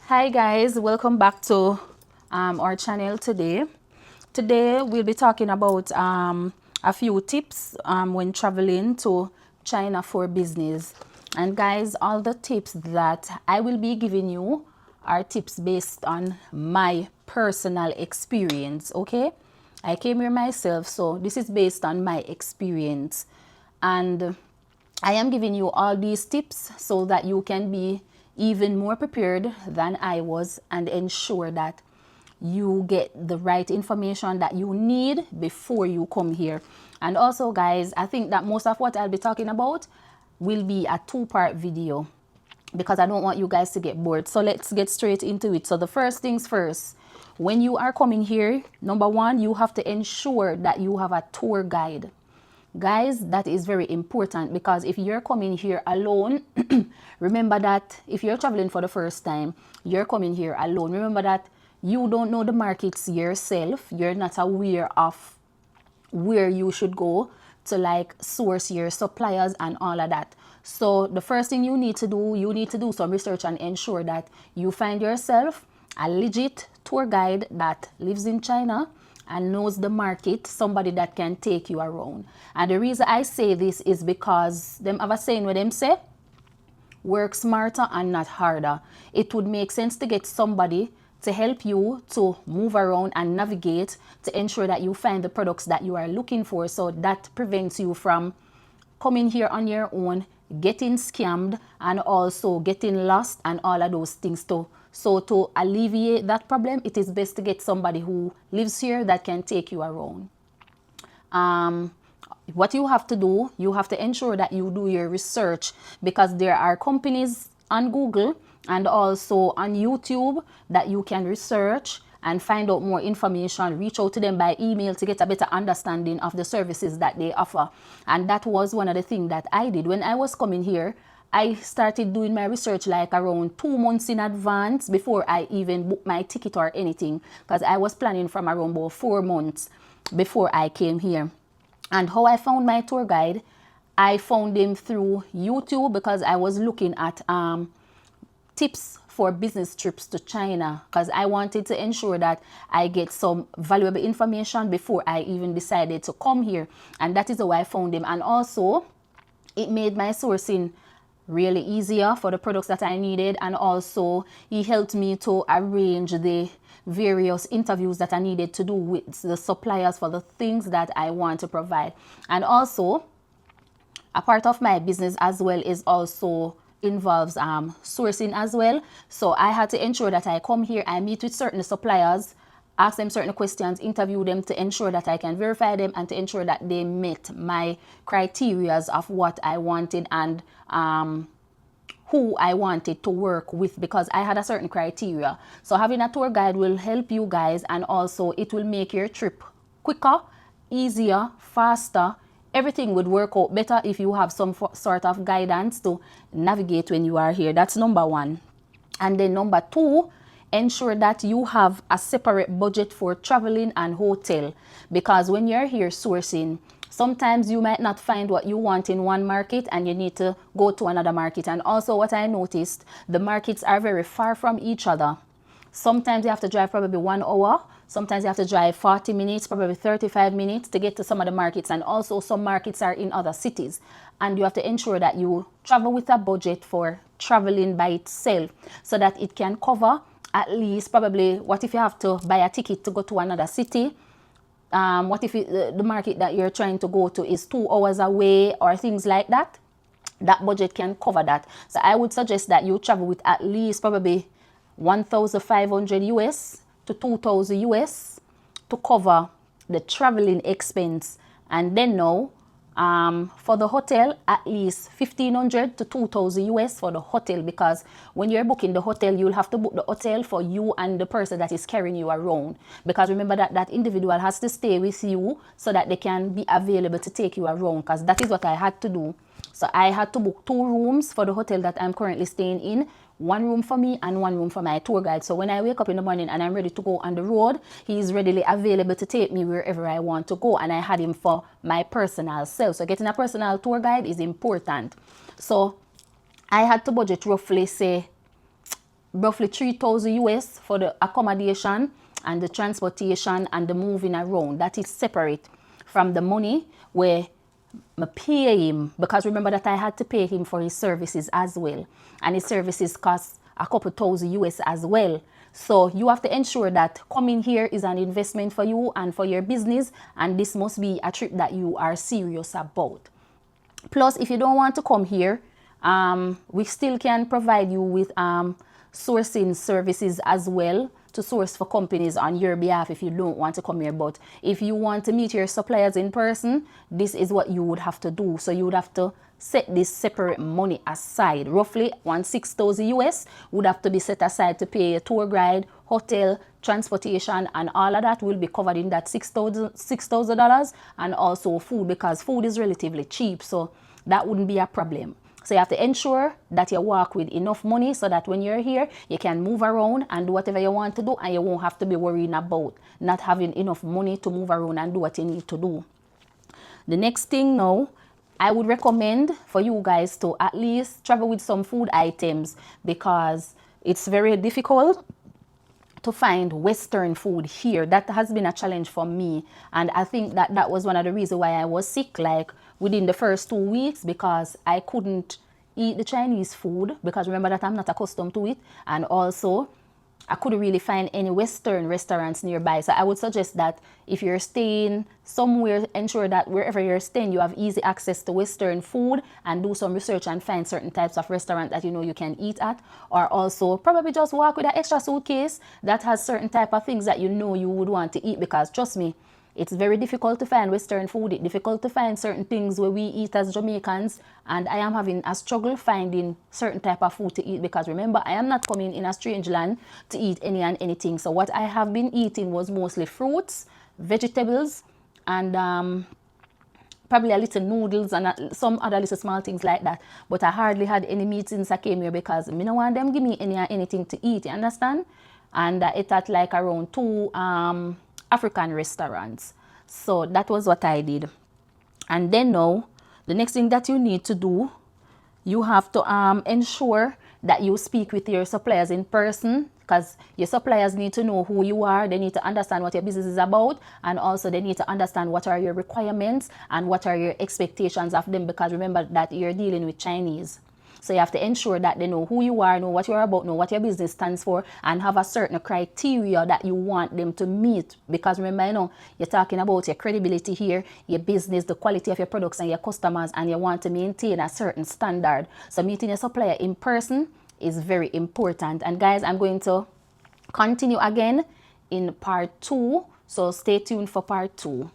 Hi guys, welcome back to our channel today. Today we'll be talking about a few tips when traveling to China for business. And guys, all the tips that I will be giving you are tips based on my personal experience, okay? I came here myself, so this is based on my experience. And I am giving you all these tips so that you can be even more prepared than I was and ensure that you get the right information that you need before you come here. And also guys, I think that most of what I'll be talking about will be a two-part video because I don't want you guys to get bored. So let's get straight into it. So the first things first, when you are coming here, number one, you have to ensure that you have a tour guide. Guys, that is very important because if you're coming here alone, remember that if you're traveling for the first time, you're coming here alone. Remember that you don't know the markets yourself. You're not aware of where you should go to like source your suppliers and all of that. So the first thing you need to do some research and ensure that you find yourself a legit tour guide that lives in China and knows the market, somebody that can take you around. And the reason I say this is because them have a saying where them say, work smarter and not harder. It would make sense to get somebody to help you to move around and navigate to ensure that you find the products that you are looking for. So that prevents you from coming here on your own, getting scammed, and also getting lost and all of those things too. So to alleviate that problem, it is best to get somebody who lives here that can take you around. What you have to do, you have to ensure that you do your research because there are companies on Google and also on YouTube that you can research and find out more information. Reach out to them by email to get a better understanding of the services that they offer. And that was one of the things that I did. When I was coming here, I started doing my research like around 2 months in advance before I even booked my ticket or anything, because I was planning from around about 4 months before I came here. And how I found my tour guide, I found him through YouTube because I was looking at tips for business trips to China because I wanted to ensure that I get some valuable information before I even decided to come here. And that is how I found him. And also, it made my sourcing really easier for the products that I needed, and also he helped me to arrange the various interviews that I needed to do with the suppliers for the things that I want to provide. And also a part of my business as well is also involves sourcing as well. So I had to ensure that I come here, I meet with certain suppliers, ask them certain questions, interview them to ensure that I can verify them and to ensure that they met my criterias of what I wanted and who I wanted to work with, because I had a certain criteria. So having a tour guide will help you guys, and also it will make your trip quicker, easier, faster. Everything would work out better if you have some sort of guidance to navigate when you are here. That's number one. And then number two, ensure that you have a separate budget for traveling and hotel, because when you're here sourcing, sometimes you might not find what you want in one market and you need to go to another market. And also what I noticed, the markets are very far from each other. Sometimes you have to drive probably 1 hour. Sometimes you have to drive 40 minutes, probably 35 minutes to get to some of the markets. And also some markets are in other cities. And you have to ensure that you travel with a budget for traveling by itself so that it can cover at least probably, what if you have to buy a ticket to go to another city? What if the market that you're trying to go to is 2 hours away or things like that? That budget can cover that. So I would suggest that you travel with at least probably 1,500 US to 2,000 US to cover the traveling expense. And then now, for the hotel, at least 1,500 to 2,000 US for the hotel, because when you're booking the hotel, you'll have to book the hotel for you and the person that is carrying you around. Because remember that that individual has to stay with you so that they can be available to take you around, because that is what I had to do. So I had to book 2 rooms for the hotel that I'm currently staying in. 1 room for me and 1 room for my tour guide. So when I wake up in the morning and I'm ready to go on the road, he is readily available to take me wherever I want to go. And I had him for my personal self. So getting a personal tour guide is important. So I had to budget roughly, say, roughly 3,000 US for the accommodation and the transportation and the moving around. That is separate from the money where I pay him, because remember that I had to pay him for his services as well, and his services cost a couple thousand US as well. So you have to ensure that coming here is an investment for you and for your business, and this must be a trip that you are serious about. Plus, if you don't want to come here, we still can provide you with sourcing services as well, to source for companies on your behalf if you don't want to come here. But if you want to meet your suppliers in person, this is what you would have to do. So you would have to set this separate money aside. Roughly 6,000 US would have to be set aside to pay a tour guide, hotel, transportation, and all of that will be covered in that $6,000, and also food, because food is relatively cheap, so that wouldn't be a problem. So you have to ensure that you walk with enough money so that when you're here, you can move around and do whatever you want to do, and you won't have to be worrying about not having enough money to move around and do what you need to do. The next thing now, I would recommend for you guys to at least travel with some food items, because it's very difficult to find Western food here. That has been a challenge for me, and I think that that was one of the reasons why I was sick, like within the first 2 weeks, because I couldn't eat the Chinese food, because remember that I'm not accustomed to it, and also I couldn't really find any Western restaurants nearby. So I would suggest that if you're staying somewhere, ensure that wherever you're staying, you have easy access to Western food, and do some research and find certain types of restaurants that you know you can eat at. Or also probably just walk with an extra suitcase that has certain type of things that you know you would want to eat, because trust me, it's very difficult to find Western food. It's difficult to find certain things where we eat as Jamaicans, and I am having a struggle finding certain type of food to eat, because remember, I am not coming in a strange land to eat any and anything. So what I have been eating was mostly fruits, vegetables, and probably a little noodles and some other little small things like that. But I hardly had any meat since I came here, because me no want them give me anything to eat, you understand? And I ate at like around 2 African restaurants. So that was what I did. And then now, the next thing that you need to do, you have to ensure that you speak with your suppliers in person, because your suppliers need to know who you are. They need to understand what your business is about, and also they need to understand what are your requirements and what are your expectations of them, because remember that you're dealing with Chinese. So you have to ensure that they know who you are, know what you're about, know what your business stands for, and have a certain criteria that you want them to meet. Because remember, you know, you're talking about your credibility here, your business, the quality of your products and your customers, and you want to maintain a certain standard. So meeting your supplier in person is very important. And guys, I'm going to continue again in part 2. So stay tuned for part 2.